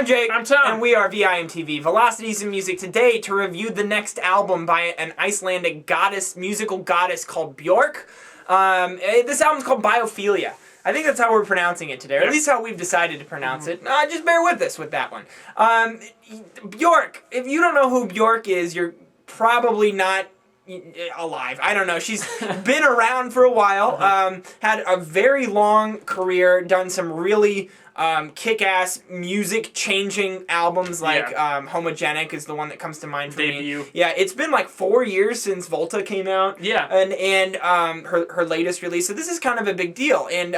Jake. I'm Tom. And we are VIMTV, Velocities in Music, today to review the next album by an Icelandic musical goddess called Bjork. This album's called Biophilia. I think that's how we're pronouncing it today, or at least how we've decided to pronounce it. Just bear with us with that one. Bjork, if you don't know who Bjork is, you're probably not alive. I don't know. She's been around for a while, had a very long career, done some really kick-ass music-changing albums like Homogenic is the one that comes to mind for Debut. me. Yeah, it's been like 4 years since Volta came out. Yeah. And her latest release. So this is kind of a big deal. And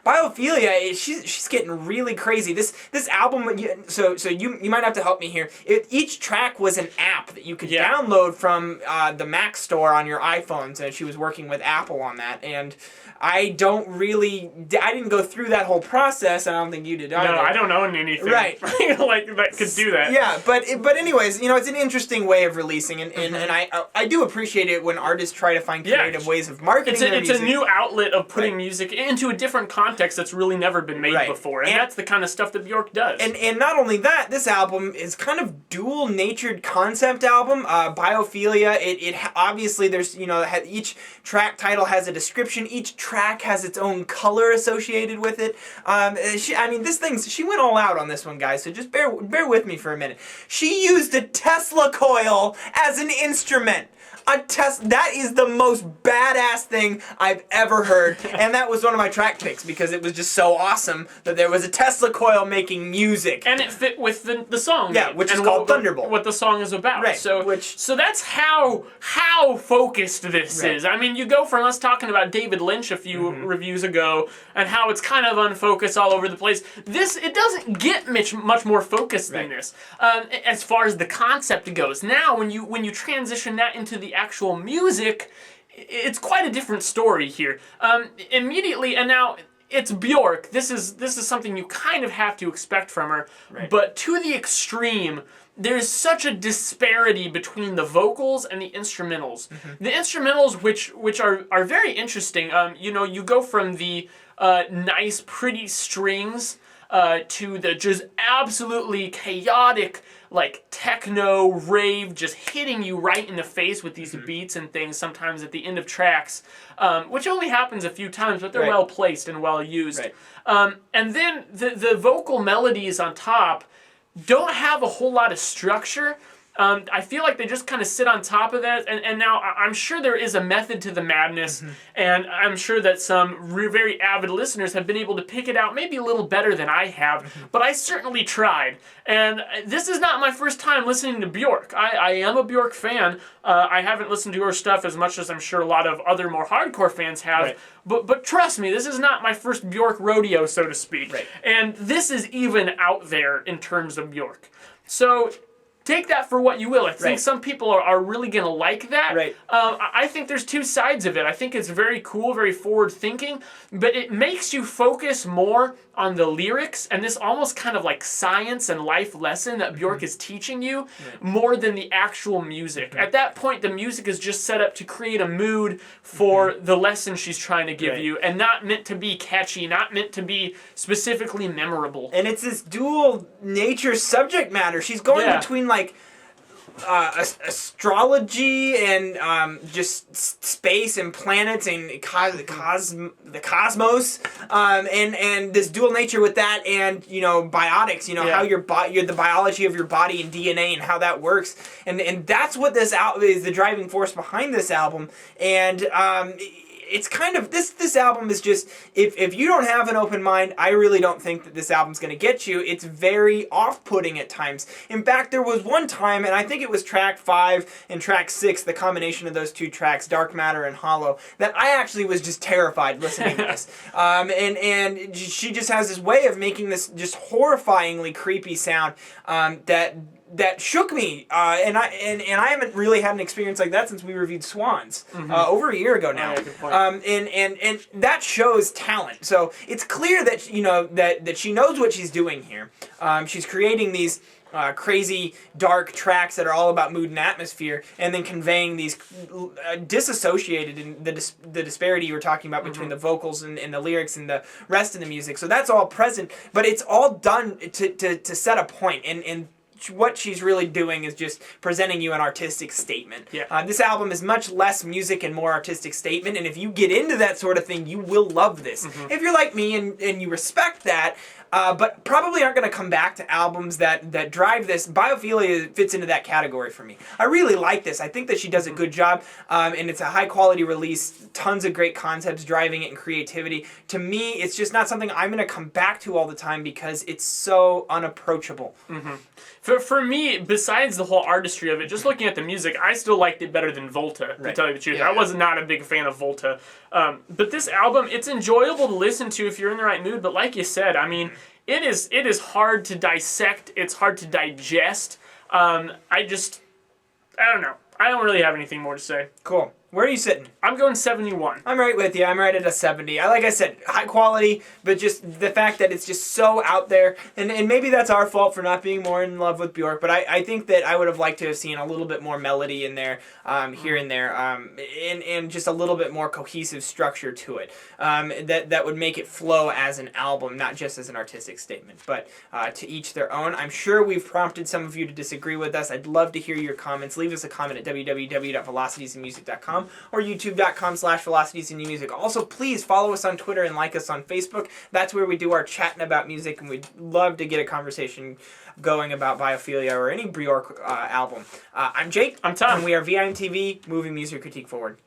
Biophilia, she's getting really crazy. This album, so you might have to help me here. Each track was an app that you could download from the Mac store on your iPhones, and she was working with Apple on that. And I didn't go through that whole process. I don't think you did either. No, I don't own anything. Right. like that could do that. Yeah, but anyways, it's an interesting way of releasing, and I do appreciate it when artists try to find creative ways of marketing their music. It's a new outlet of putting music into a different context that's really never been made before, and that's the kind of stuff that Bjork does. And not only that, this album is kind of dual-natured concept album. Biophilia, it obviously there's each track title has a description. Each track has its own color associated with it. She went all out on this one, guys, so just bear with me for a minute. She used a Tesla coil as an instrument. That is the most badass thing I've ever heard, and that was one of my track picks because it was just so awesome that there was a Tesla coil making music. And it fit with the song. Yeah, which is called Thunderbolt. What the song is about. Right. So that's how focused this is. I mean, you go from us talking about David Lynch a few reviews ago and how it's kind of unfocused all over the place. It doesn't get much more focused than this as far as the concept goes. Now, when you transition that into the actual music, it's quite a different story here. Immediately, and now it's Bjork. This is something you kind of have to expect from her, but to the extreme. There's such a disparity between the vocals and the instrumentals. The instrumentals, which are very interesting. You go from the nice, pretty strings to the just absolutely chaotic, like techno rave, just hitting you right in the face with these beats and things. Sometimes at the end of tracks, which only happens a few times, but they're well placed and well used. And then the vocal melodies on top don't have a whole lot of structure. I feel like they just kind of sit on top of that, and now I'm sure there is a method to the madness, and I'm sure that some very avid listeners have been able to pick it out maybe a little better than I have, but I certainly tried. And this is not my first time listening to Bjork. I am a Bjork fan. I haven't listened to her stuff as much as I'm sure a lot of other more hardcore fans have, but trust me, this is not my first Bjork rodeo, so to speak. And this is even out there in terms of Bjork. So take that for what you will. I think some people are really going to like that. I think there's two sides of it. I think it's very cool, very forward-thinking, but it makes you focus more on the lyrics and this almost kind of like science and life lesson that Bjork is teaching you more than the actual music. At that point, the music is just set up to create a mood for the lesson she's trying to give you, and not meant to be catchy, not meant to be specifically memorable. And it's this dual nature subject matter. She's going between like astrology and just space and planets and the cosmos, and this dual nature with that, and biotics, how the biology of your body and DNA and how that works, and that's what this is the driving force behind this album. And it's kind of this album is just, if you don't have an open mind, I really don't think that this album's going to get you. It's very off-putting at times. In fact, there was one time, and I think it was track 5 and track 6, the combination of those two tracks, Dark Matter and Hollow, that I actually was just terrified listening to this. And she just has this way of making this just horrifyingly creepy sound that shook me, and I haven't really had an experience like that since we reviewed Swans over a year ago now. And that shows talent. So it's clear that that she knows what she's doing here. She's creating these crazy dark tracks that are all about mood and atmosphere, and then conveying these disassociated in the disparity you were talking about between the vocals and the lyrics and the rest of the music. So that's all present, but it's all done to set a point, and what she's really doing is just presenting you an artistic statement. Yeah. This album is much less music and more artistic statement, and if you get into that sort of thing, you will love this. If you're like me and you respect that, but probably aren't going to come back to albums that drive this, Biophilia fits into that category for me. I really like this. I think that she does a good job, and it's a high-quality release, tons of great concepts driving it and creativity. To me, it's just not something I'm going to come back to all the time because it's so unapproachable. For me, besides the whole artistry of it, just looking at the music, I still liked it better than Volta, to tell you the truth. Yeah. I was not a big fan of Volta. But this album, it's enjoyable to listen to if you're in the right mood, but like you said, I mean, it is hard to dissect, it's hard to digest. I don't know. I don't really have anything more to say. Cool. Where are you sitting? I'm going 71. I'm right with you. I'm right at a 70. Like I said, high quality, but just the fact that it's just so out there, and maybe that's our fault for not being more in love with Bjork, but I think that I would have liked to have seen a little bit more melody in there, here and there, and just a little bit more cohesive structure to it, that would make it flow as an album, not just as an artistic statement, but to each their own. I'm sure we've prompted some of you to disagree with us. I'd love to hear your comments. Leave us a comment at www.velocitiesandmusic.com or youtube.com/velocitiesandmusic. Also, please follow us on Twitter and like us on Facebook. That's where we do our chatting about music, and we'd love to get a conversation going about Biophilia or any Bjork album. I'm Jake. I'm Tom. And we are VIMTV, moving music critique forward.